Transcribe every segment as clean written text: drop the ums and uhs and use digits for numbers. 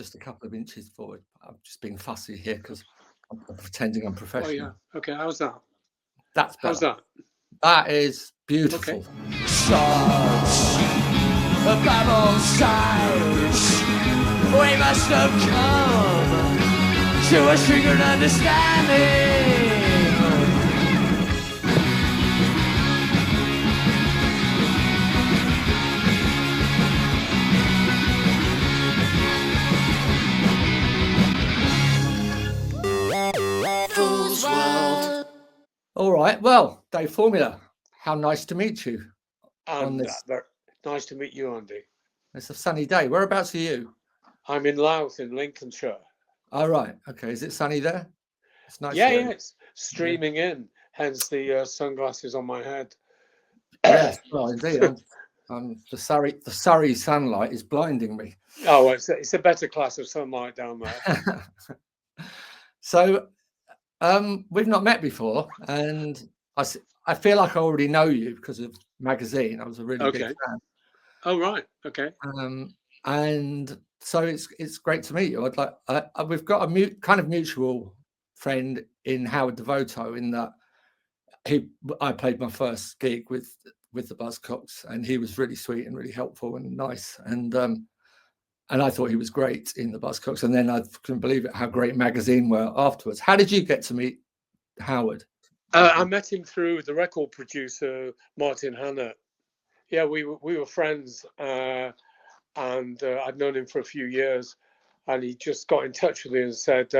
just a couple of inches forward. I'm just being fussy here because I'm pretending I'm Oh professional. yeah. Okay. How's that? That's How's better. that? That is beautiful. Okay. The Bible sides, we must have come to a secret understanding. Fool's World. All right. Well, Dave Formula, how nice to meet you. On And this, very nice to meet you, Andy. it's a sunny day. Whereabouts are you? I'm in Louth in Lincolnshire. All right. Okay. Is it sunny there? It's nice Yeah, here. yeah, it's streaming in. Hence the sunglasses on my head. Yes. Well, indeed. The Surrey sunlight is blinding me. Oh, it's a better class of sunlight down there. So, we've not met before, and I feel like I already know you because of magazine. I was a really big Okay. fan. Oh, right. Okay. And so it's great to meet you. I'd like we've got a kind of mutual friend in Howard Devoto, in that I played my first gig with the Buzzcocks, and he was really sweet and really helpful and nice, and I thought he was great in the Buzzcocks, and then I couldn't believe it how great magazine were afterwards. How did you get to meet Howard? I met him through the record producer Martin Hanett. Yeah, we were friends, and I'd known him for a few years, and he just got in touch with me and said,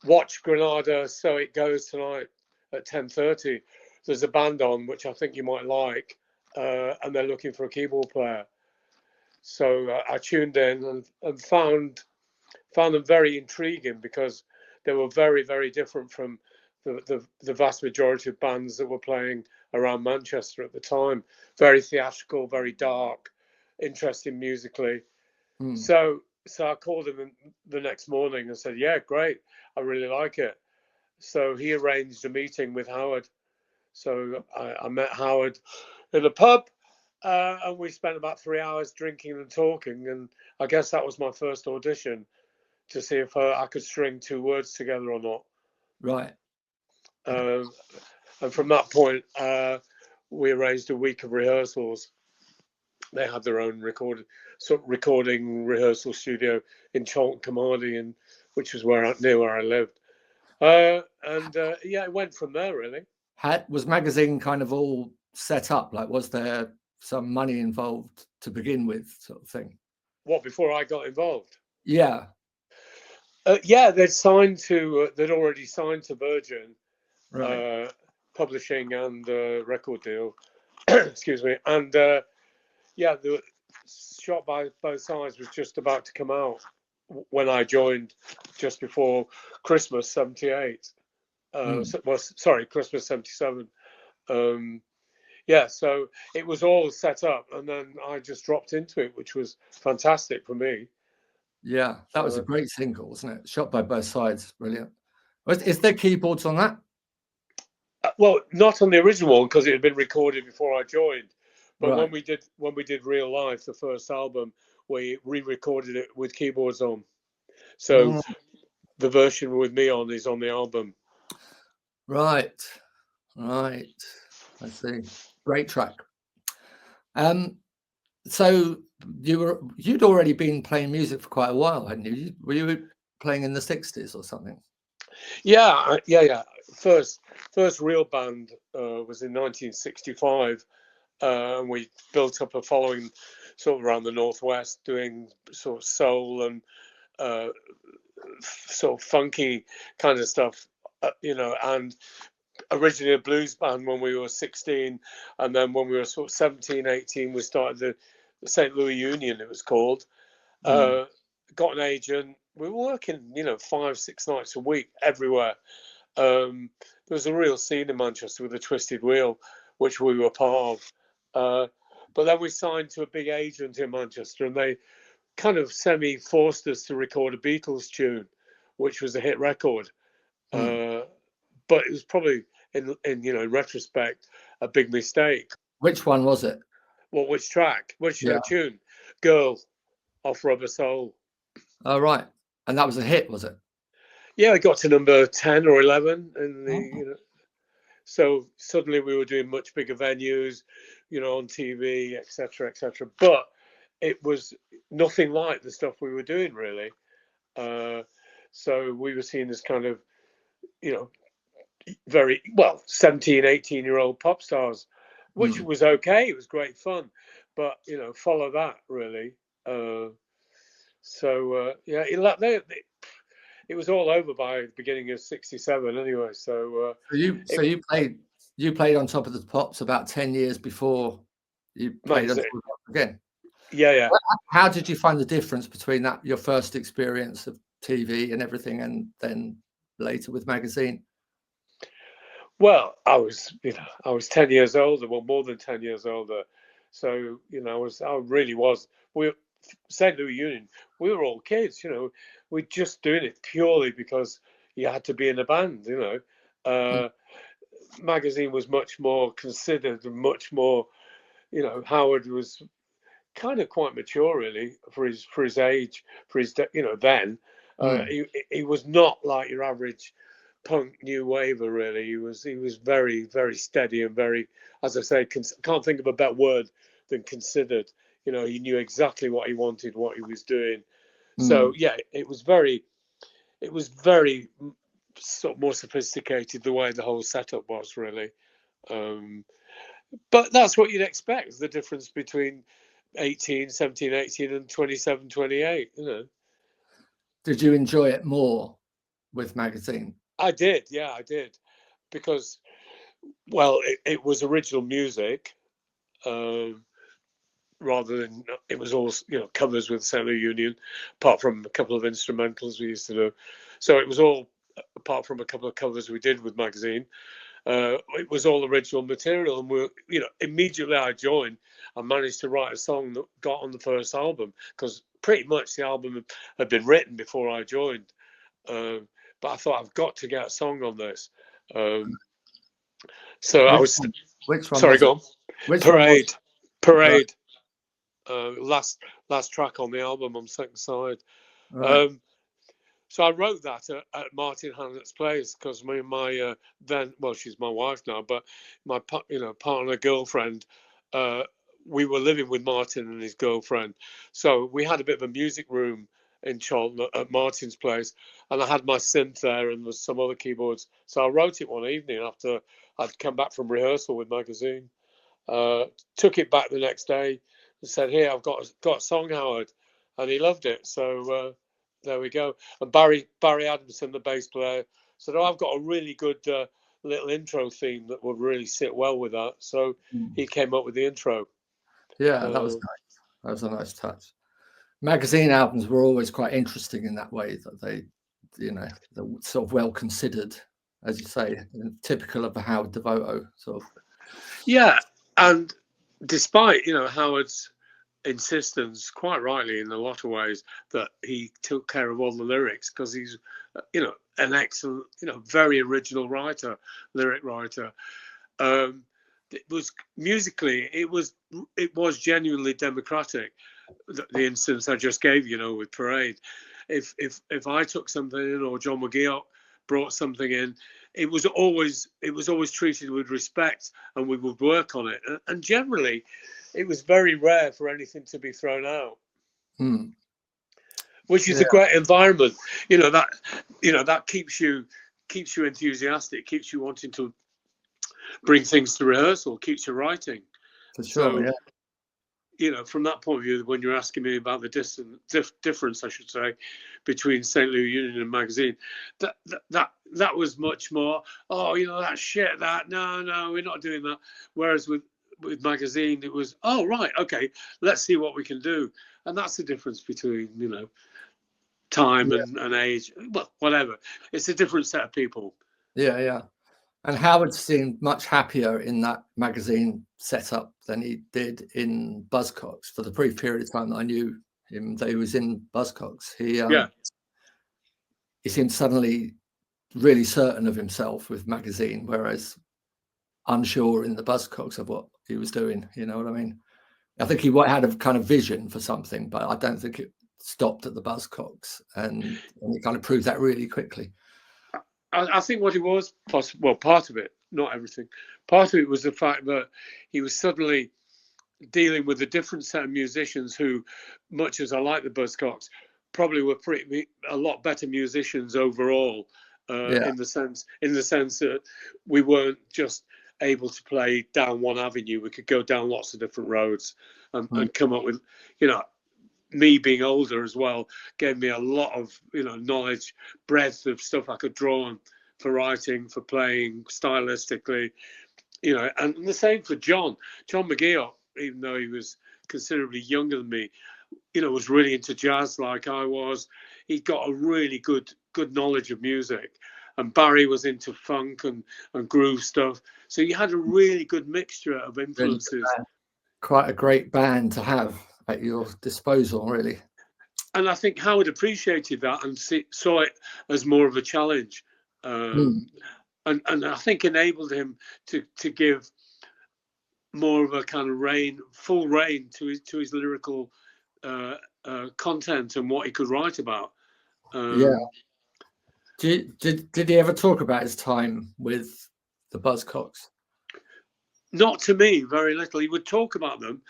"Watch Granada, So It Goes tonight at 10:30. There's a band on which I think you might like, and they're looking for a keyboard player." So I tuned in and found them very intriguing, because they were very, very different from the vast majority of bands that were playing around Manchester at the time. Very theatrical, very dark, interesting musically. So I called him the next morning and said, "Yeah, great, I really like it." So he arranged a meeting with Howard. So I met Howard in a pub, and we spent about 3 hours drinking and talking. And I guess that was my first audition, to see if I could string two words together or not. Right. And from that point, we arranged a week of rehearsals. They had their own recording rehearsal studio in Chalton Comardy, which was near where I lived. Yeah, it went from there, really. Was magazine kind of all set up? Like, was there some money involved to begin with, sort of thing? What, before I got involved? Yeah. Yeah, they'd already signed to Virgin, Right. publishing and record deal. Excuse me. And yeah, the Shot by Both Sides was just about to come out when I joined, just before Christmas '78. Christmas '77. Yeah, so it was all set up, and then I just dropped into it, which was fantastic for me. Yeah, that was a great single, wasn't it? Shot by Both Sides, brilliant. Is there keyboards on that? Well, not on the original one, because it had been recorded before I joined. But Right. when we did Real Life, the first album, we re-recorded it with keyboards on. So the version with me on is on the album. Right. I see. Great track. So you'd already been playing music for quite a while, hadn't you? Were you playing in the 60s or something? Yeah. First real band was in 1965, and we built up a following sort of around the Northwest, doing sort of soul and sort of funky kind of stuff, and originally a blues band when we were 16, and then when we were sort of 17, 18, we started the St. Louis Union, it was called. Got an agent. We were working, 5-6 nights a week everywhere. There was a real scene in Manchester with the Twisted Wheel, which we were part of. But then we signed to a big agent in Manchester, and they kind of semi-forced us to record a Beatles tune, which was a hit record. But it was probably, in retrospect, a big mistake. Which one was it? Well, which track? Which tune? Girl, off Rubber Soul. Oh, right. And that was a hit, was it? Yeah, it got to number 10 or 11 in the, Oh. you know, so suddenly we were doing much bigger venues, you know, on TV, etc., etc. But it was nothing like the stuff we were doing, really. So we were seen as kind of, you know, very well 17, 18-year-old pop stars, which was okay. It was great fun, but you know, follow that really. Yeah, it was all over by the beginning of '67 anyway. So you played on Top of the Pops about 10 years before you played on Top of the Pops again. Yeah. How did you find the difference between that, your first experience of TV and everything, and then later with Magazine? Well, I was 10 years older, well, more than 10 years older. So, you know, I really was. St. Louis Union, we were all kids, you know, we're just doing it purely because you had to be in a band, you know. Magazine was much more considered and much more, you know, Howard was kind of quite mature really for his age, you know, then. He was not like your average punk new waver really. He was very, very steady and very, as I say, can't think of a better word than considered. You know, he knew exactly what he wanted, what he was doing. So yeah, it was very sort of more sophisticated the way the whole setup was really. But that's what you'd expect, the difference between 17, 18 and 27, 28, you know. Did you enjoy it more with Magazine? I did, yeah, I did. Because, well, it was original music, rather than, it was all, you know, covers with St. Louis Union, apart from a couple of instrumentals we used to do. So it was all, apart from a couple of covers we did with Magazine, it was all original material. And you know, immediately I joined, I managed to write a song that got on the first album, because pretty much the album had been written before I joined. But I thought, I've got to get a song on this. So I was. Which one? Sorry, go on. Parade. Last track on the album on second side. Right. So I wrote that at Martin Hannett's place, because my then, well, she's my wife now, but my partner girlfriend, we were living with Martin and his girlfriend, so we had a bit of a music room in Charlton at Martin's place, and I had my synth there and was some other keyboards. So I wrote it one evening after I'd come back from rehearsal with Magazine. Took it back the next day and said, "Here, I've got a song, Howard," and he loved it. So there we go. And Barry Adamson, the bass player, said, "Oh, I've got a really good little intro theme that would really sit well with that." So he came up with the intro. Yeah, that was nice. That was a nice touch. Magazine albums were always quite interesting in that way, that they, you know, they're sort of well considered, as you say, typical of a Howard Devoto sort of. Yeah, and despite, you know, Howard's insistence, quite rightly in a lot of ways, that he took care of all the lyrics, because he's, you know, an excellent, you know, very original lyric writer. It was musically, it was genuinely democratic. The instance I just gave, you know, with Parade, if I took something in, or John McGeoch brought something in, it was always treated with respect, and we would work on it. And generally, it was very rare for anything to be thrown out, which is a great environment. You know, that keeps you enthusiastic, keeps you wanting to bring things to rehearsal, keeps you writing. For sure, so, yeah. You know, from that point of view, when you're asking me about the difference, I should say, between St. Louis Union and Magazine, that was much more, oh, you know, that shit, that, no, we're not doing that. Whereas with Magazine, it was, oh, right, okay, let's see what we can do. And that's the difference between, you know, time and age, well, whatever. It's a different set of people. Yeah. And Howard seemed much happier in that Magazine setup than he did in Buzzcocks. For the brief period of time that I knew him, that he was in Buzzcocks, he seemed suddenly really certain of himself with Magazine, whereas unsure in the Buzzcocks of what he was doing. You know what I mean? I think he had a kind of vision for something, but I don't think it stopped at the Buzzcocks, and you kind of proved that really quickly. I think what it was, well, part of it, not everything. Part of it was the fact that he was suddenly dealing with a different set of musicians who, much as I like the Buzzcocks, probably were a lot better musicians overall. In the sense that we weren't just able to play down one avenue. We could go down lots of different roads and come up with, me being older as well gave me a lot of, knowledge, breadth of stuff I could draw on for writing, for playing, stylistically, and the same for John McGeoch, even though he was considerably younger than me, was really into jazz like I was. He got a really good knowledge of music, and Barry was into funk and groove stuff. So you had a really good mixture of influences. Quite a great band to have at your disposal, really. And I think Howard appreciated that and saw it as more of a challenge, and I think enabled him to give more of a kind of full rein to his lyrical content and what he could write about. Did he ever talk about his time with the Buzzcocks? Not to me, very little. He would talk about them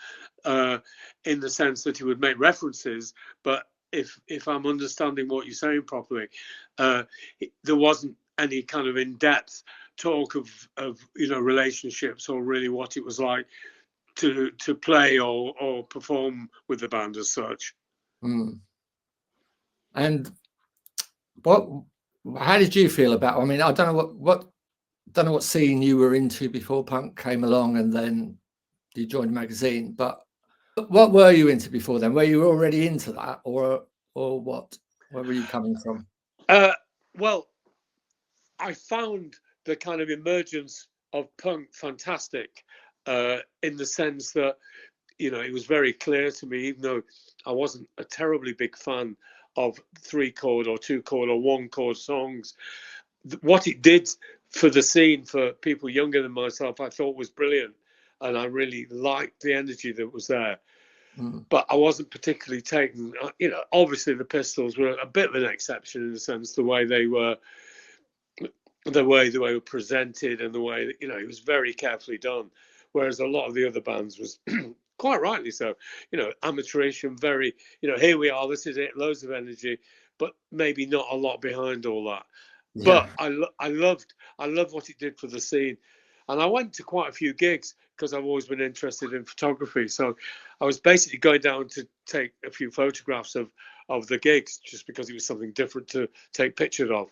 in the sense that he would make references, but if I'm understanding what you're saying properly, there wasn't any kind of in-depth talk of relationships or really what it was like to play or perform with the band as such. And how did you feel about? I mean, I don't know what scene you were into before punk came along, and then you joined the magazine. But what were you into before then? Were you already into that, or what? Where were you coming from? Well, I found the kind of emergence of punk fantastic, in the sense that it was very clear to me, even though I wasn't a terribly big fan of 3-chord or 2-chord or 1-chord songs, what it did for the scene for people younger than myself, I thought was brilliant, and I really liked the energy that was there. But I wasn't particularly taken. Obviously the Pistols were a bit of an exception in the sense the way they were presented and the way that it was very carefully done, whereas a lot of the other bands was quite rightly so, amateurish and very, here we are, this is it, loads of energy, but maybe not a lot behind all that. But I loved what it did for the scene, and I went to quite a few gigs because I've always been interested in photography. So I was basically going down to take a few photographs of the gigs just because it was something different to take pictures of.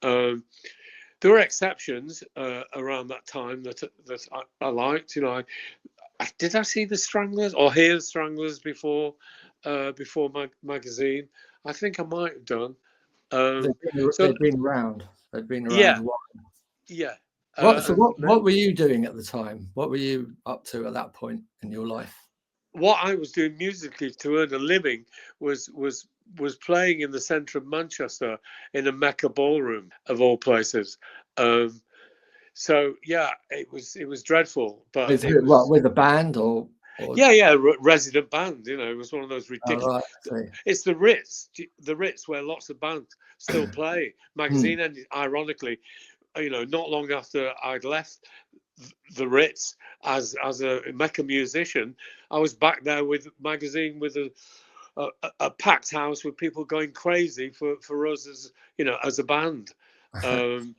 There were exceptions around that time that I liked. Did I see the Stranglers or hear the Stranglers before magazine? I think I might have done. They've been around. They've been around. Yeah. A while. Yeah. What were you doing at the time? What were you up to at that point in your life? What I was doing musically to earn a living was playing in the centre of Manchester in a Mecca ballroom of all places. So yeah, it was dreadful. But with a band or resident band. It was one of those ridiculous. Oh, right. It's the Ritz where lots of bands still play. Magazine ended, ironically, not long after I'd left the Ritz as a Mecca musician. I was back there with magazine with a packed house with people going crazy for us as a band. And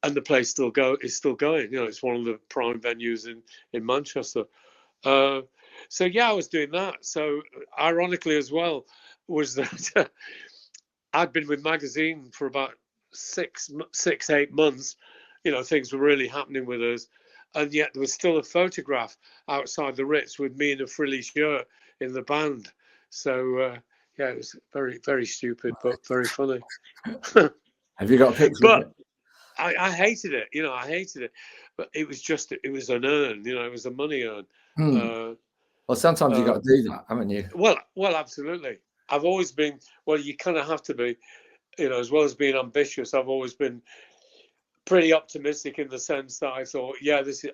the place is still going. It's one of the prime venues in Manchester. So yeah, I was doing that. So ironically as well was that I'd been with magazine for about 6-8 months. Things were really happening with us, and yet there was still a photograph outside the Ritz with me in a frilly shirt in the band. So yeah, it was very, very stupid, but very funny. Have you got a picture of it? I hated it, I hated it, but it was an earn, it was a money earn. Well, sometimes you got to do that, haven't you? Well, absolutely. I've always been, you kind of have to be, as well as being ambitious, I've always been pretty optimistic in the sense that I thought,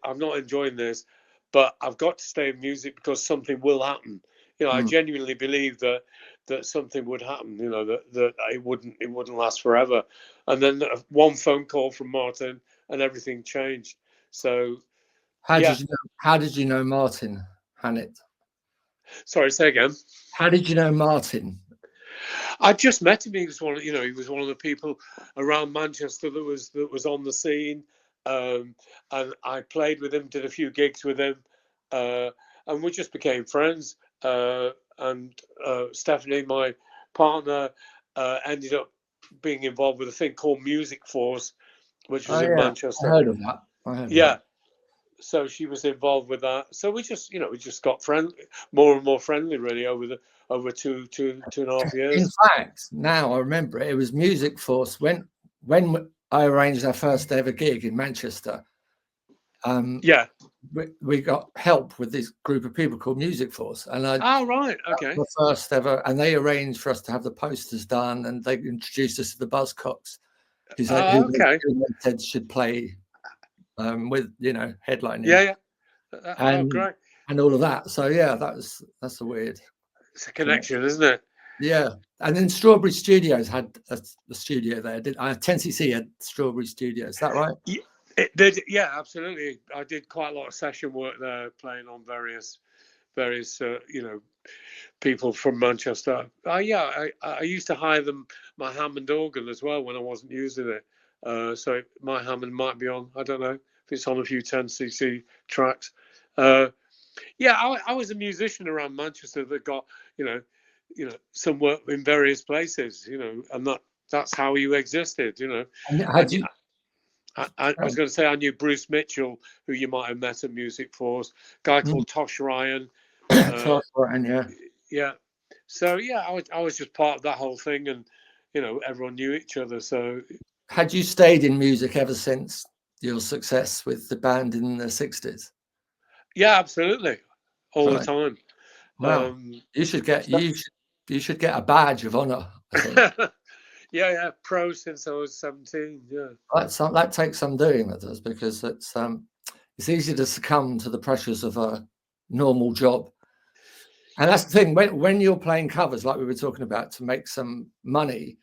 I'm not enjoying this, but I've got to stay in music because something will happen. I genuinely believed that something would happen. That it wouldn't last forever. And then one phone call from Martin, and everything changed. So, How did you know Martin Hanett? Sorry, say again. How did you know Martin? I just met him. He was one of the people around Manchester that was on the scene, and I played with him, did a few gigs with him, and we just became friends. And Stephanie, my partner, ended up being involved with a thing called Music Force, which was in Manchester. I heard of that. Yeah. So she was involved with that. So we just got friendly, more and more friendly, really, over two and a half years. In fact, now I remember it was Music Force when I arranged our first ever gig in Manchester. We got help with this group of people called Music Force, and right, okay, the first ever, and they arranged for us to have the posters done, and they introduced us to the Buzzcocks, who they said should play with headlining, great, and all of that. So that's a weird. It's a connection, isn't it? Yeah, and then Strawberry Studios had a studio there. 10cc had Strawberry Studios. Is that right? Yeah, it did. Yeah, absolutely. I did quite a lot of session work there, playing on various people from Manchester. I used to hire them my Hammond organ as well when I wasn't using it. So my Hammond might be on. I don't know if it's on a few 10cc tracks. I was a musician around Manchester that got some work in various places. And that's how you existed. I was going to say I knew Bruce Mitchell, who you might have met at Music Force. Guy called Tosh Ryan. Tosh Ryan, yeah. So I was just part of that whole thing, and everyone knew each other. So, had you stayed in music ever since your success with the band in the 60s? Yeah, absolutely, all the time. Wow, you should get a badge of honor, I think. Yeah, pro since I was 17. Yeah, that takes some doing, that does, because it's easy to succumb to the pressures of a normal job. And that's the thing, when you're playing covers like we were talking about to make some money,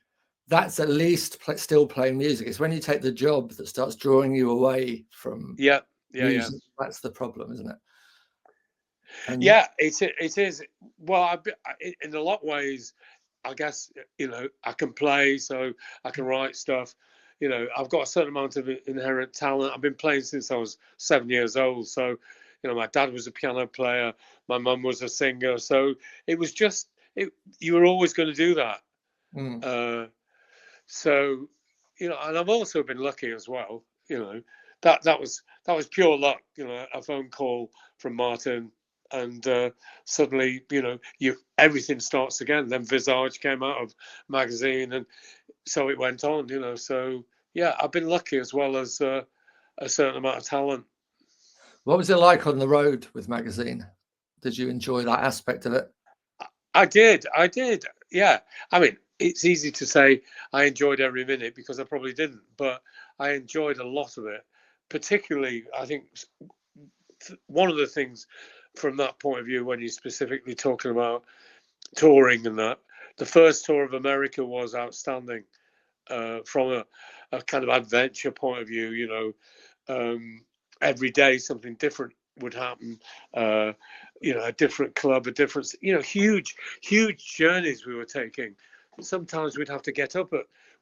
that's at least still playing music. It's when you take the job that starts drawing you away from music. That's the problem, isn't it? And it is. Well, in a lot of ways, I guess, I can play, so I can write stuff. I've got a certain amount of inherent talent. I've been playing since I was 7 years old. So, my dad was a piano player. My mum was a singer. So it was just, you were always going to do that. So, and I've also been lucky as well. That was pure luck. A phone call from Martin, and suddenly, everything starts again. Then Visage came out of magazine, and so it went on. So I've been lucky as well as a certain amount of talent. What was it like on the road with magazine? Did you enjoy that aspect of it? I did. Yeah. I mean, it's easy to say I enjoyed every minute because I probably didn't, but I enjoyed a lot of it. Particularly, I think one of the things from that point of view, when you're specifically talking about touring and that, the first tour of America was outstanding from a kind of adventure point of view. Every day something different would happen. A different club, a different, huge journeys we were taking. Sometimes we'd have to get up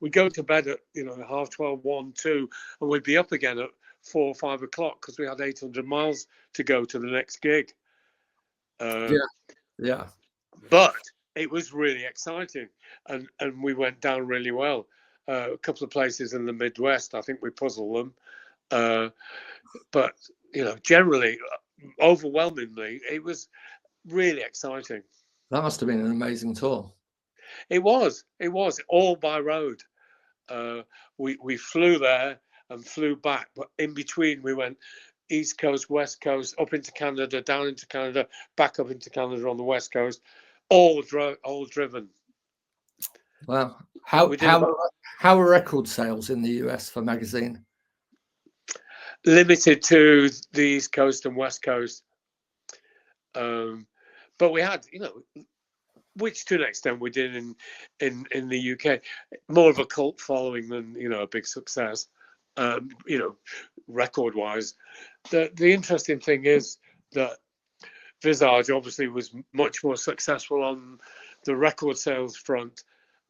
we'd go to bed at 12:30, 1, 2, and we'd be up again at 4 or 5 o'clock because we had 800 miles to go to the next gig. But it was really exciting, and we went down really well. A couple of places in the Midwest, I think we puzzled them. But generally, overwhelmingly, it was really exciting. That must have been an amazing tour. It was all by road. We flew there and flew back, but in between we went East Coast, West Coast, up into Canada, down into Canada, back up into Canada on the West Coast, all driven. Wow. How are record sales in the US for magazine? Limited to the East Coast and West Coast. But but we had, which to an extent we did in the UK, more of a cult following than a big success, record wise. The interesting thing is that Visage obviously was much more successful on the record sales front,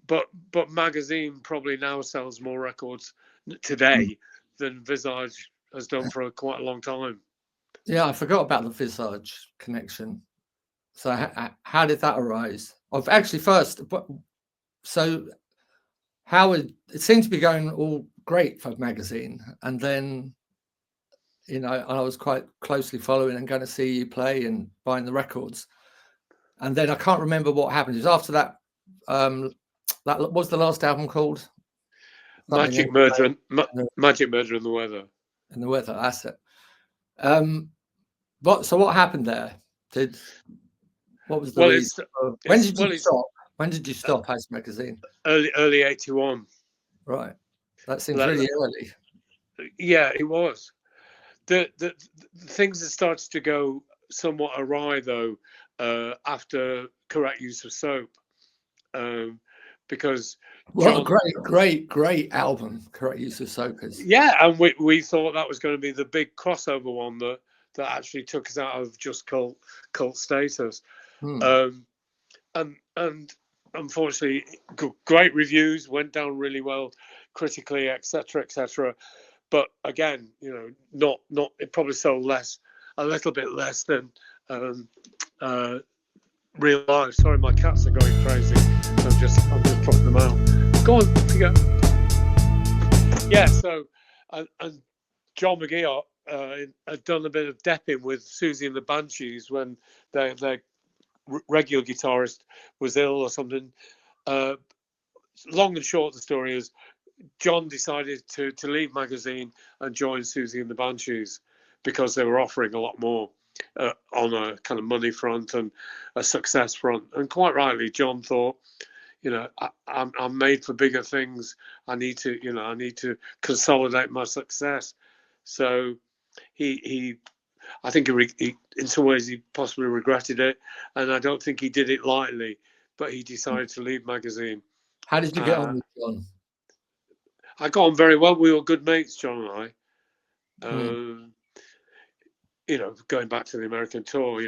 but Magazine probably now sells more records today than Visage has done for quite a long time. Yeah, I forgot about the Visage connection. So how did that arise? Actually, first, so Howard, it seemed to be going all great for Magazine, and then I was quite closely following and going to see you play and buying the records, and then I can't remember what happened. It was after that. That what was the last album called? Magic Murder and the Weather. And the Weather, that's it. So what happened there? What was the reason? When did you stop? When did you stop House Magazine? Early 81. Right. That seems really early. Yeah, it was. The things that started to go somewhat awry though after Correct Use of Soap, because a great album, Correct Use of Soap is. Yeah, and we thought that was going to be the big crossover one that actually took us out of just cult status. And unfortunately, great reviews, went down really well critically, etc. But again, not it probably sold a little bit less than Real Life. Sorry, my cats are going crazy. I'm just putting them out. Go on, you go. Yeah. So and John McGeoch had done a bit of depping with Susie and the Banshees when their regular guitarist was ill or something. Long and short, the story is John decided to leave Magazine and join Susie and the Banshees because they were offering a lot more on a kind of money front and a success front. And quite rightly, John thought, I'm made for bigger things. I need to consolidate my success. So I think he in some ways he possibly regretted it, and I don't think he did it lightly. But he decided to leave Magazine. How did you get on with John? I got on very well. We were good mates, John and I. Going back to the American tour,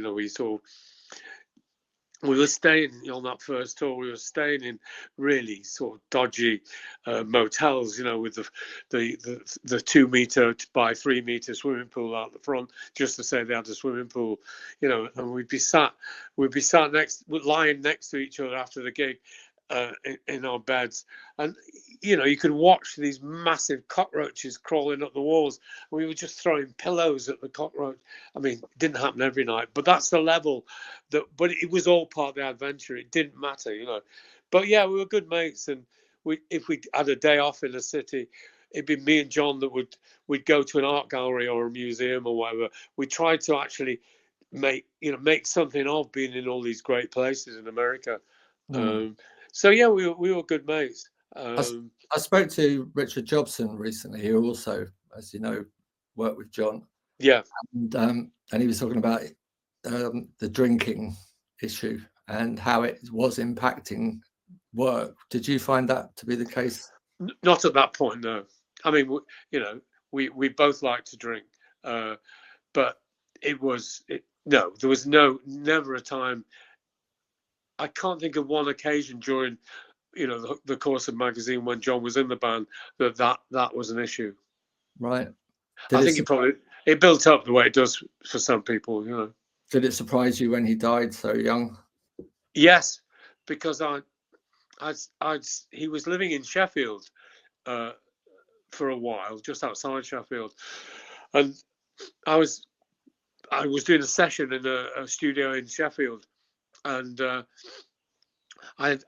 we were staying on that first tour. We were staying in really sort of dodgy motels, with the 2 meter by 3 meter swimming pool out the front, just to say they had a swimming pool, and we'd be lying next to each other after the gig in our beds, and you could watch these massive cockroaches crawling up the walls. We were just throwing pillows at the cockroach. I mean, it didn't happen every night, but that's the level but it was all part of the adventure. It didn't matter, but yeah, we were good mates, and if we had a day off in a city, it'd be me and John that we'd go to an art gallery or a museum or whatever. We tried to actually make something of being in all these great places in America. So yeah, we were good mates. I spoke to Richard Jobson recently, who also, as you know, worked with John. Yeah, and he was talking about the drinking issue and how it was impacting work. Did you find that to be the case? Not at that point, no. I mean, we both like to drink, but there was never a time. I can't think of one occasion during, the course of Magazine when John was in the band that was an issue. Right. I think it built up the way it does for some people, Did it surprise you when he died so young? Yes, because he was living in Sheffield for a while, just outside Sheffield, and I was doing a session in a studio in Sheffield. And I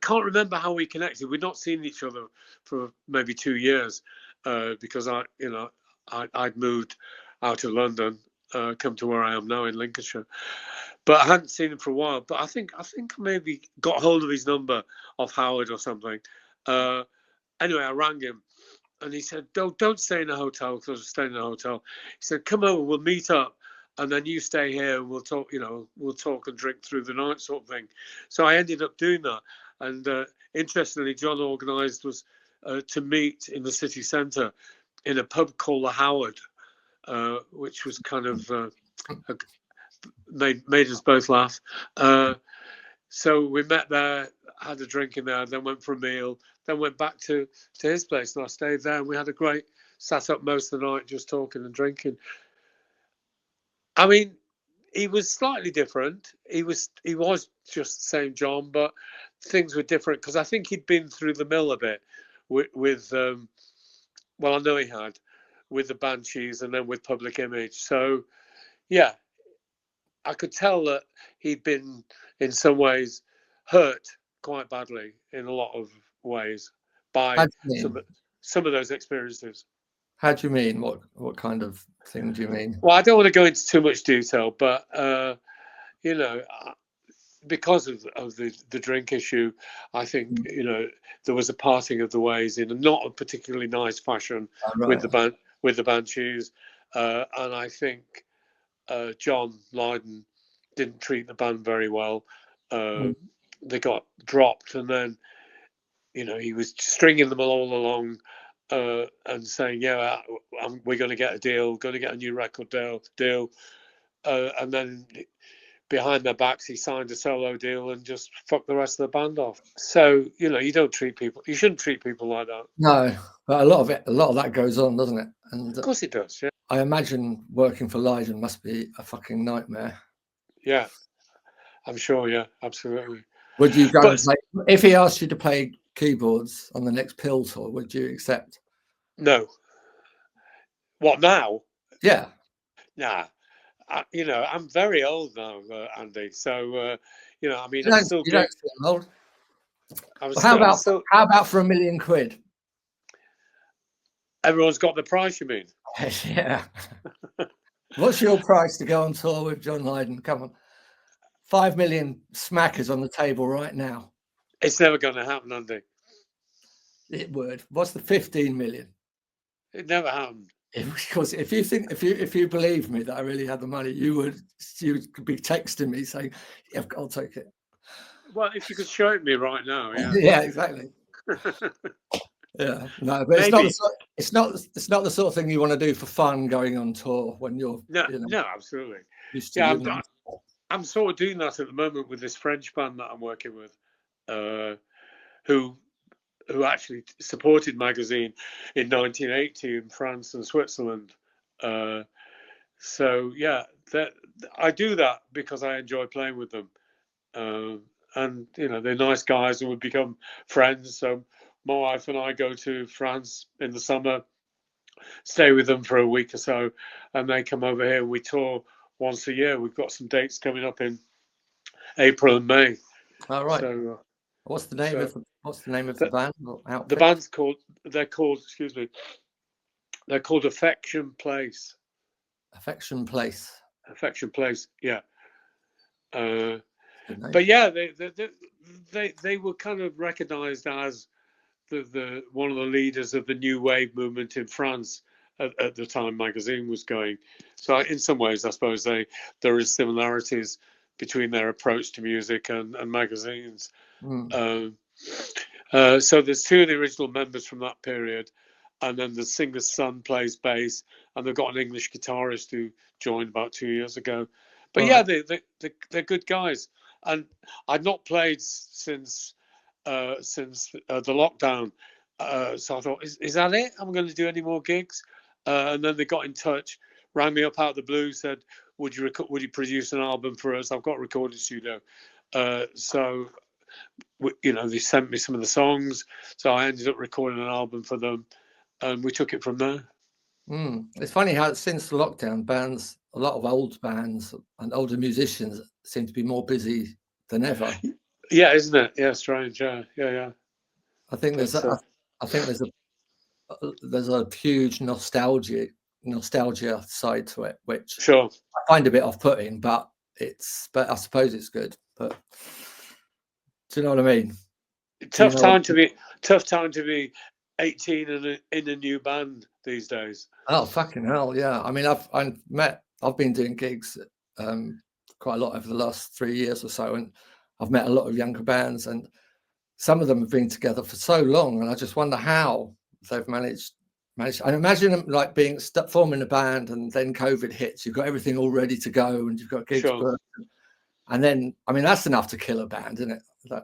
can't remember how we connected. We'd not seen each other for maybe 2 years because I'd moved out of London, come to where I am now in Lincolnshire. But I hadn't seen him for a while. But I think I maybe got hold of his number off Howard or something. Anyway, I rang him, and he said, "Don't stay in a hotel," because I was staying in a hotel. He said, "Come over, we'll meet up, and then you stay here and we'll talk, we'll talk and drink through the night sort of thing. So I ended up doing that. And interestingly, John organised us to meet in the city centre in a pub called the Howard, which was kind of made us both laugh. So we met there, had a drink in there, then went for a meal, then went back to his place, and I stayed there, and we had a great, sat up most of the night just talking and drinking. I mean, he was slightly different. He was just the same John, but things were different because I think he'd been through the mill a bit with well, I know he had, with the Banshees and then with Public Image. So, yeah, I could tell that he'd been in some ways hurt quite badly in a lot of ways by some of those experiences. How do you mean? What kind of thing do you mean? Well, I don't want to go into too much detail, but because of the drink issue, I think there was a parting of the ways in a not a particularly nice fashion with the Banshees, and I think John Lydon didn't treat the band very well. They got dropped, and then he was stringing them all along. And saying, we're going to get a deal, going to get a new record deal. And then behind their backs, he signed a solo deal and just fucked the rest of the band off. So, you don't treat people, you shouldn't treat people like that. No, but a lot of that goes on, doesn't it? And of course it does, yeah. I imagine working for Lydon must be a fucking nightmare. Yeah, I'm sure, yeah, absolutely. Would you go and play, if he asked you to play keyboards on the next Pill tour, would you accept? No. What, now? Yeah. Nah. I'm very old now, Andy. So, I mean, I'm still good. Old. How about for £1 million? Everyone's got the price, you mean? Yeah. What's your price to go on tour with John Lydon? Come on. 5 million smackers on the table right now. It's never going to happen, Andy. It would. What's the 15 million? It never happened. Because if you believe me that I really had the money, you would be texting me saying, "Yeah, I'll take it." Well, if you could show it me right now, yeah. Yeah, exactly. Yeah, no, but it's not the sort of thing you want to do for fun going on tour when you're no, absolutely. Yeah, I'm sort of doing that at the moment with this French band that I'm working with, who actually supported Magazine in 1980 in France and Switzerland. So yeah, I do that because I enjoy playing with them, and they're nice guys and we've become friends. So my wife and I go to France in the summer, stay with them for a week or so, and they come over here and we tour once a year. We've got some dates coming up in April and May. All right. So, what's the name of the band? The band's called Affection Place. Affection Place. Affection Place. Yeah. But yeah, they were kind of recognised as the one of the leaders of the new wave movement in France at the time Magazine was going. So in some ways, I suppose there is similarities between their approach to music and Magazines. So there's two of the original members from that period, and then the singer's son plays bass, and they've got an English guitarist who joined about 2 years ago. But yeah, they're good guys, and I'd not played since the lockdown. So I thought, is that it? I'm going to do any more gigs? And then they got in touch, rang me up out of the blue, said, would you produce an album for us? I've got a recording studio. So they sent me some of the songs, so I ended up recording an album for them, and we took it from there. It's funny how since the lockdown, a lot of old bands and older musicians seem to be more busy than ever. Yeah, isn't it? Yeah, strange. Yeah. I think there's a huge nostalgia side to it, which sure I find a bit off-putting, but I suppose it's good. But do you know what I mean? Tough time to be 18 and in a new band these days. Oh fucking hell, yeah. I mean, I've met I've been doing gigs quite a lot over the last 3 years or so, and I've met a lot of younger bands, and some of them have been together for so long, and I just wonder how they've managed. I imagine them like forming a band, and then COVID hits. You've got everything all ready to go, and you've got gigs Sure. booked, and then I mean that's enough to kill a band, isn't it?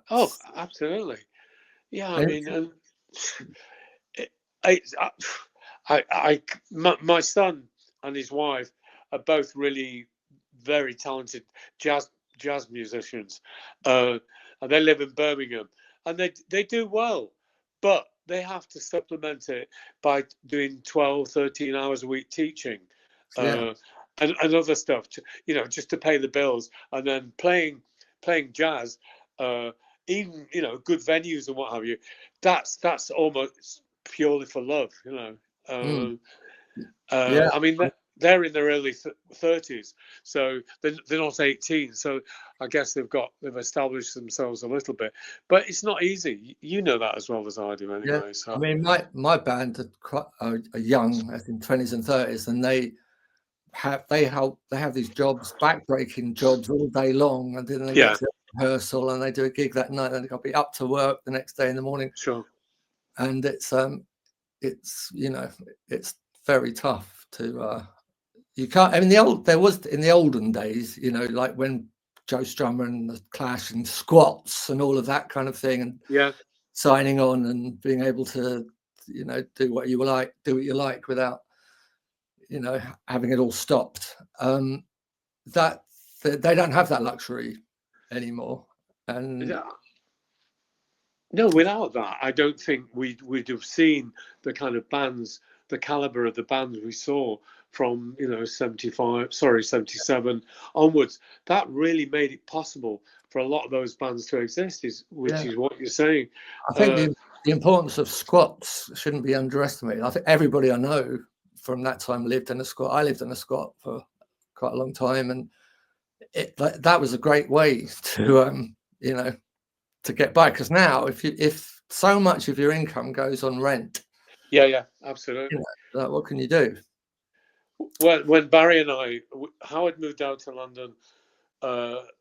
Oh, absolutely. Yeah, I And mean, my son and his wife are both really very talented jazz musicians, and they live in Birmingham, and they do well, but they have to supplement it by doing 12, 13 hours a week teaching, yeah, and other stuff, just to pay the bills, and then playing jazz, even good venues and what have you. That's almost purely for love, yeah. I mean, they're in their early 30s, so they're not 18. So I guess they've established themselves a little bit, but it's not easy. You know that as well as I do, anyway. Yeah. So I mean, my band are young, as in 20s and 30s, and they have these jobs, backbreaking jobs all day long, and then they get to rehearsal and they do a gig that night, and they've got to be up to work the next day in the morning. Sure. And it's very tough to you can't. I mean, in the olden days, like when Joe Strummer and the Clash and squats and all of that kind of thing, and signing on and being able to do what you like without having it all stopped. That they don't have that luxury anymore. And no, without that, I don't think we'd have seen the kind of bands, the caliber of the bands we saw from 77 onwards. That really made it possible for a lot of those bands to exist, which is what you're saying. I think the importance of squats shouldn't be underestimated. I think everybody I know from that time lived in a squat. I lived in a squat for quite a long time, and that was a great way to to get by. Because now, if so much of your income goes on rent, absolutely. What can you do? Well, when Barry and Howard moved out to London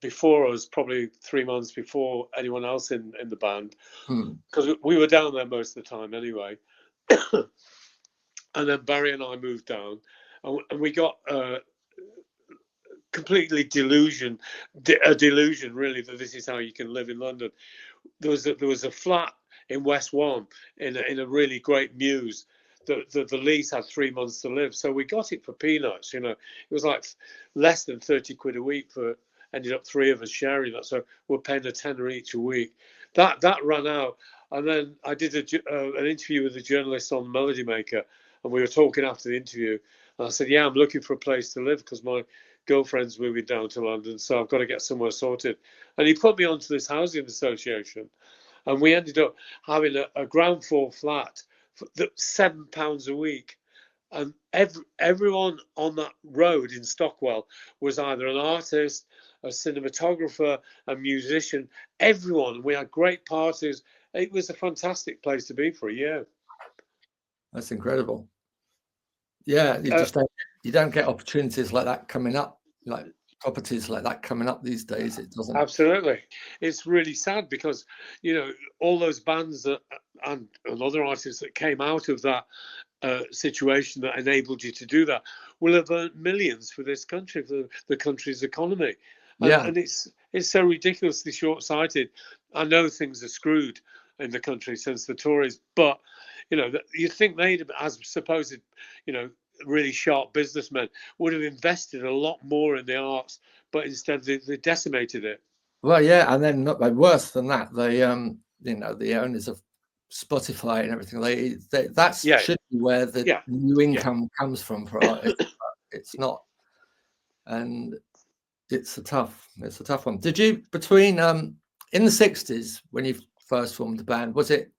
before us, probably 3 months before anyone else in the band, because we were down there most of the time anyway. And then Barry and I moved down, and we got completely delusion really that this is how you can live in London. There was a flat in West One in a really great mews. The lease had 3 months to live, so we got it for peanuts. It was like less than 30 quid a week ended up 3 of us sharing that, so we're paying a tenner each a week. That ran out, and then I did an interview with a journalist on Melody Maker, and we were talking after the interview, and I said, I'm looking for a place to live because my girlfriend's moving down to London, so I've got to get somewhere sorted. And he put me onto this housing association, and we ended up having a ground floor flat for £7 a week. And everyone on that road in Stockwell was either an artist, a cinematographer, a musician, everyone. We had great parties. It was a fantastic place to be for a year. That's incredible. Yeah, you don't get opportunities like that coming up, like properties like that coming up these days. It doesn't. Absolutely. It's really sad because, all those bands and other artists that came out of that situation that enabled you to do that will have earned millions for this country, for the country's economy. And it's so ridiculously short-sighted. I know things are screwed in the country since the Tories, but you think they'd, as supposed, really sharp businessmen, would have invested a lot more in the arts, but instead they decimated it. Well, yeah, and then worse than that, they the owners of Spotify and everything, should be where the new income comes from for artists. It's not, and it's a tough one. Did you between in the 60s when you first formed the band, was it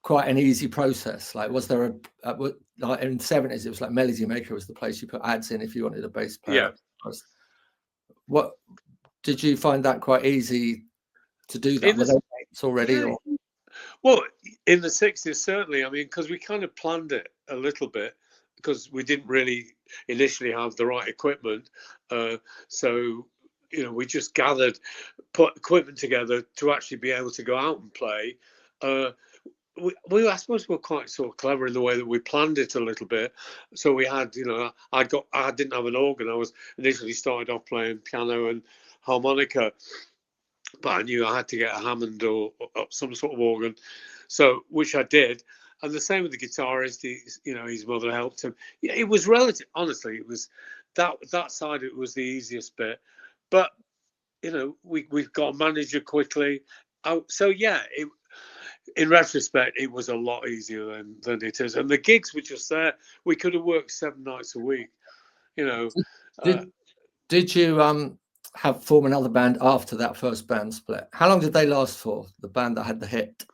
quite an easy process? Like, was there like in the 70s, it was like Melody Maker was the place you put ads in if you wanted a bass player. What did you find that quite easy to do that? Were they mates already? Or? Well, in the 60s, certainly. I mean, because we kind of planned it a little bit. because we didn't really initially have the right equipment. So, we just put equipment together to actually be able to go out and play. I suppose we're quite sort of clever in the way that we planned it a little bit. So we had, I didn't have an organ. I was initially started off playing piano and harmonica, but I knew I had to get a Hammond or some sort of organ. So, which I did. And the same with the guitarist, his mother helped him. Yeah, it was relative. Honestly, it was that side. It was the easiest bit, but we've got a manager quickly. So yeah, in retrospect, it was a lot easier than it is. And the gigs were just there. We could have worked 7 nights a week. Did you form another band after that first band split? How long did they last for? The band that had the hit.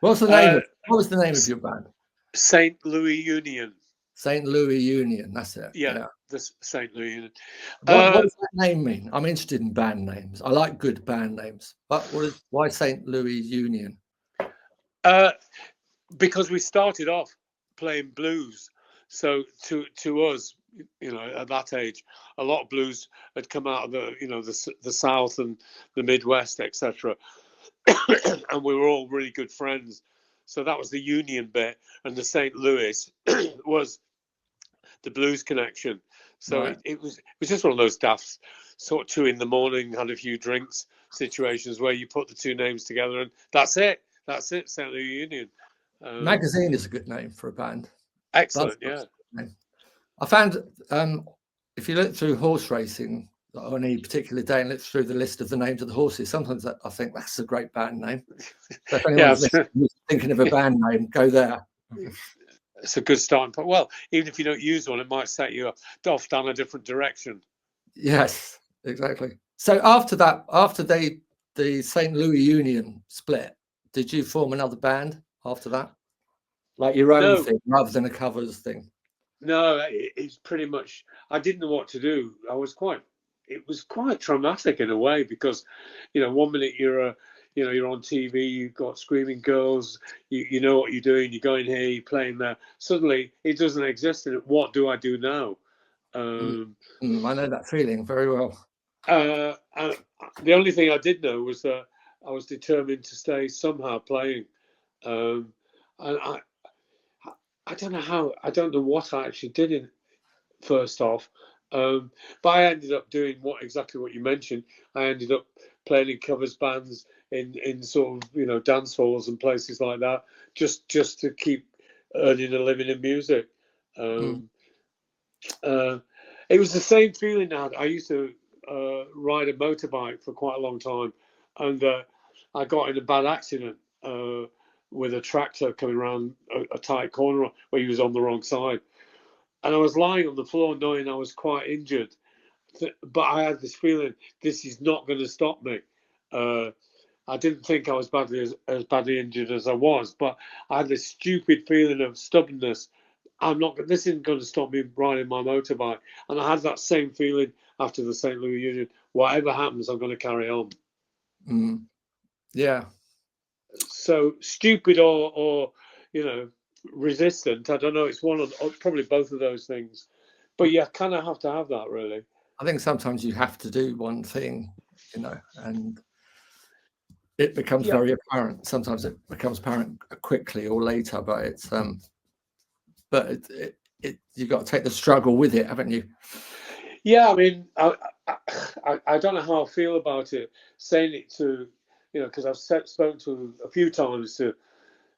What was the name of your band? St. Louis Union. St. Louis Union. That's it. Yeah. The St. Louis Union. What does that name mean? I'm interested in band names. I like good band names. But why St. Louis Union? Because we started off playing blues. So to us, at that age, a lot of blues had come out of the South and the Midwest, etc. And we were all really good friends. So that was the Union bit, and the St. Louis was the blues connection. So right. it was just one of those daft sort of 2 a.m, had a few drinks situations where you put the two names together, and that's it, St. Louis Union. Magazine is a good name for a band. Excellent, yeah. I found if you look through horse racing on any particular day and look through the list of the names of the horses, sometimes I think that's a great band name. So if anyone's thinking of a band name, go there. It's a good starting point. Well, even if you don't use one, it might set you off down a different direction. Yes, exactly. So after the St. Louis Union split, did you form another band after that? Like your own thing rather than a covers thing? No, it's pretty much, I didn't know what to do. It was quite traumatic in a way, because, 1 minute you're on TV, you've got screaming girls, you know what you're doing, you're going here, you're playing there. Suddenly it doesn't exist. And what do I do now? I know that feeling very well. And the only thing I did know was that I was determined to stay somehow playing. And I don't know what I actually did first off. But I ended up doing exactly what you mentioned. I ended up playing in covers bands in sort of dance halls and places like that, just to keep earning a living in music. It was the same feeling I used to ride a motorbike for quite a long time, and I got in a bad accident with a tractor coming around a tight corner where he was on the wrong side. And I was lying on the floor knowing I was quite injured. But I had this feeling, this is not going to stop me. I didn't think I was as badly injured as I was, but I had this stupid feeling of stubbornness. This isn't going to stop me riding my motorbike. And I had that same feeling after the St. Louis Union. Whatever happens, I'm going to carry on. Yeah. So stupid or resistant. I don't know. It's probably both of those things. But you kind of have to have that, really. I think sometimes you have to do one thing, and it becomes very apparent. Sometimes it becomes apparent quickly or later, but it's you've got to take the struggle with it, haven't you? Yeah, I mean, I don't know how I feel about it, saying it to, because I've spoken to a few times to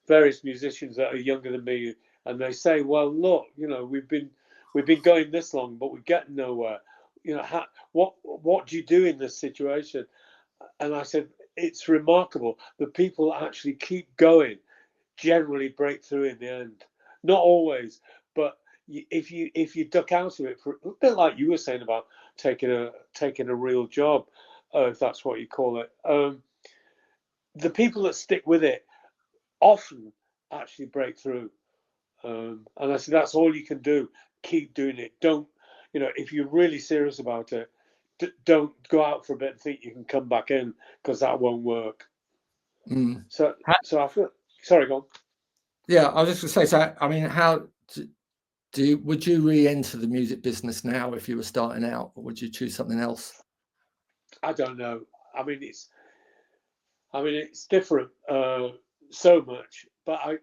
various musicians that are younger than me, and they say, well, look, we've been going this long, but we're getting nowhere. What do you do in this situation? And I said, it's remarkable. The people that actually keep going generally break through in the end. Not always, but if you duck out of it, for a bit like you were saying about taking a real job, if that's what you call it, the people that stick with it often actually break through. And I said, that's all you can do. Keep doing it. Don't, if you're really serious about it, don't go out for a bit and think you can come back in, because that won't work. So I feel, sorry, go on. Yeah, I was just going to say, so, I mean, how Would you re-enter the music business now if you were starting out, or would you choose something else? I don't know. I mean, it's different so much, but I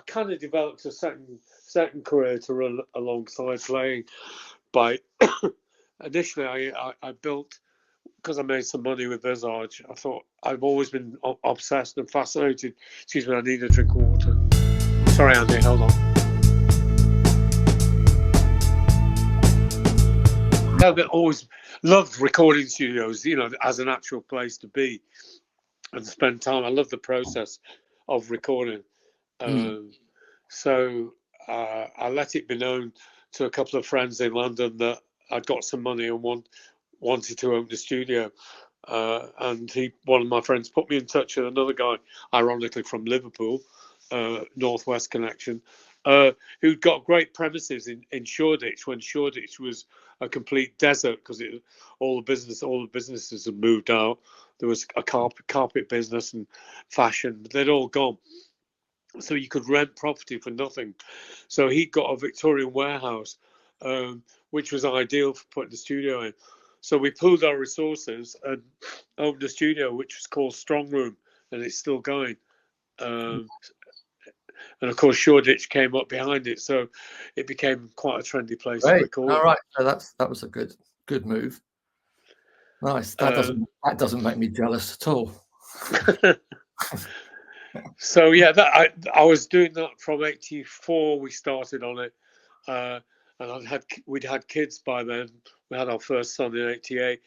kind of developed a second career to run alongside playing. By initially, I built, because I made some money with Visage. I thought I've always been obsessed and fascinated. Excuse me, I need a drink of water. Sorry, Andy, hold on. I've always loved recording studios, as an actual place to be and spend time. I love the process of recording. So I let it be known to a couple of friends in London that I'd got some money and wanted to open a studio. And one of my friends put me in touch with another guy, ironically from Liverpool, Northwest connection, who'd got great premises in Shoreditch when Shoreditch was a complete desert because all the businesses had moved out. There was a carpet business and fashion, but they'd all gone. So you could rent property for nothing. So he got a Victorian warehouse, which was ideal for putting the studio in. So we pooled our resources and opened a studio, which was called Strong Room, and it's still going. And of course, Shoreditch came up behind it, so it became quite a trendy place to record. All right, so that was a good move. Nice. That doesn't make me jealous at all. So yeah, I was doing that from '84. We started on it, and we'd had kids by then. We had our first son in '88,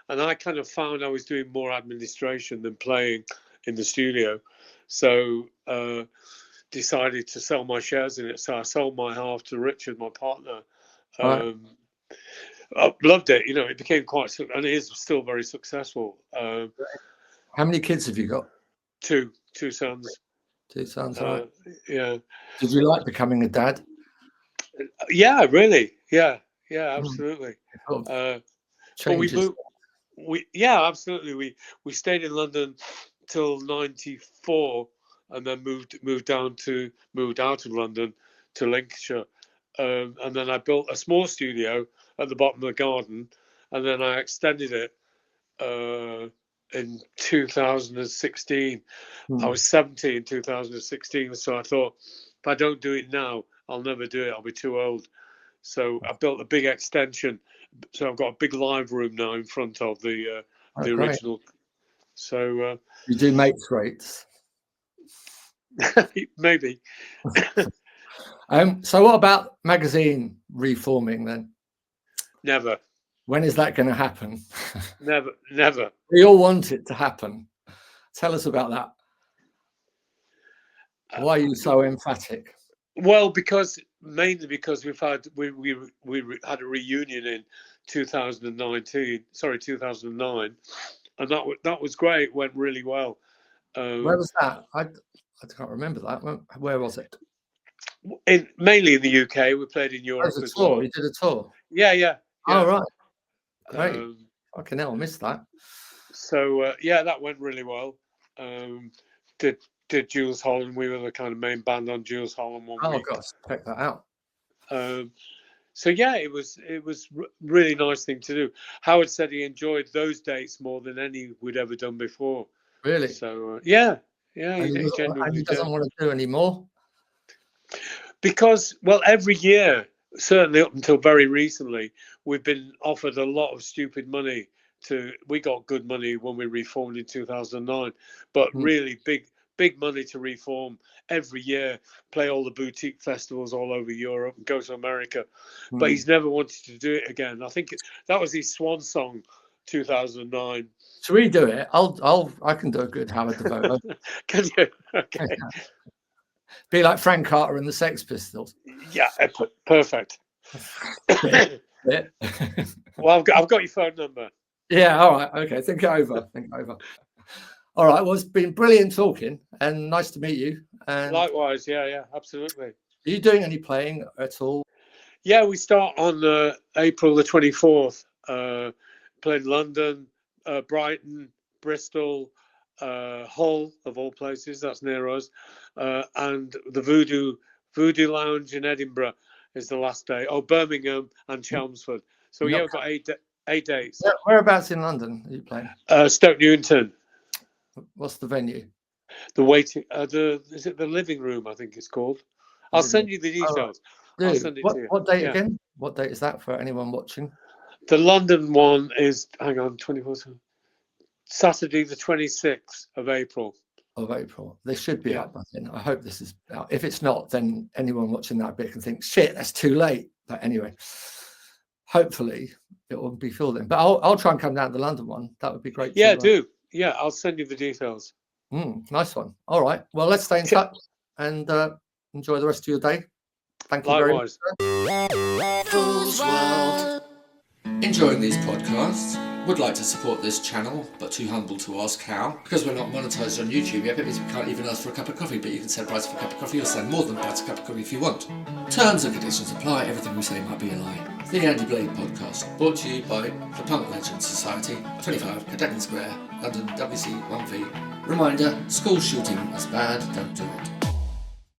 and I kind of found I was doing more administration than playing in the studio. So decided to sell my shares in it. So I sold my half to Richard, my partner. Right. I loved it. It became and it is still very successful. How many kids have you got? Two sons. 2 sons. Right. Yeah. Did you like becoming a dad? Yeah, really. Yeah, absolutely. But we moved. Absolutely. We stayed in London till '94, and then moved out of London to Lincolnshire, and then I built a small studio at the bottom of the garden, and then I extended it in 2016. I was 70 in 2016, so I thought if I don't do it now, I'll never do it. I'll be too old. So I built a big extension. So I've got a big live room now in front of the original. So you do mates rates? Maybe. So what about magazine reforming then? Never. When is that going to happen? Never. We all want it to happen. Tell us about that. Why are you so emphatic? Well, mainly because we had a reunion in 2009, and that was great. It went really well. Where was that? I can't remember that. Where was it? Mainly in the UK. We played in Europe as well. You did a tour? Yeah. Oh, right. Great. Fucking hell, I missed that. So that went really well. Did Jules Holland? We were the kind of main band on Jules Holland one week. Oh gosh, check that out. So yeah, it was really nice thing to do. Howard said he enjoyed those dates more than any we'd ever done before. Really? So yeah, he genuinely doesn't want to do any more. Because every year, certainly up until very recently, we've been offered a lot of stupid money. We got good money when we reformed in 2009, but really big money to reform every year, play all the boutique festivals all over Europe and go to America. But he's never wanted to do it again. I think that was his swan song, 2009. Should we do it? I can do a good Howard Devoto. Can you? Okay. Be like Frank Carter and the Sex Pistols. Yeah, perfect. Yeah. Well, I've got your phone number. Yeah, all right. Okay, think it over. All right, well, it's been brilliant talking and nice to meet you. And likewise, yeah, absolutely. Are you doing any playing at all? Yeah, we start on April the 24th. Playing London, Brighton, Bristol, Hull, of all places, that's near us, and the Voodoo Lounge in Edinburgh is the last day. Oh, Birmingham and Chelmsford. So yeah, we've got 8 days. Whereabouts in London are you playing? Stoke Newington. What's the venue? The waiting. Is it the living room? I think it's called. I'll send you the details. I'll send it to you. What date again? What date is that for anyone watching? The London one is, hang on, 24th. Saturday, the 26th of April. Of April. They should be up by then. I hope this is out. If it's not, then anyone watching that bit can think, shit, that's too late. But anyway, hopefully it will be filled in. But I'll try and come down to the London one. That would be great. Yeah, do. Yeah, I'll send you the details. Nice one. All right. Well, let's stay in touch and enjoy the rest of your day. Thank you Likewise. very much. Fool's World. Enjoying these podcasts? Would like to support this channel, but too humble to ask how. Because we're not monetized on YouTube yet, it means we can't even ask for a cup of coffee, but you can send a price for a cup of coffee or send more than a price for a cup of coffee if you want. Terms and conditions apply, everything we say might be a lie. The Andy Blade Podcast, brought to you by the Punk Legends Society, 25 Cadogan Square, London, WC1V. Reminder, school shooting is bad, don't do it.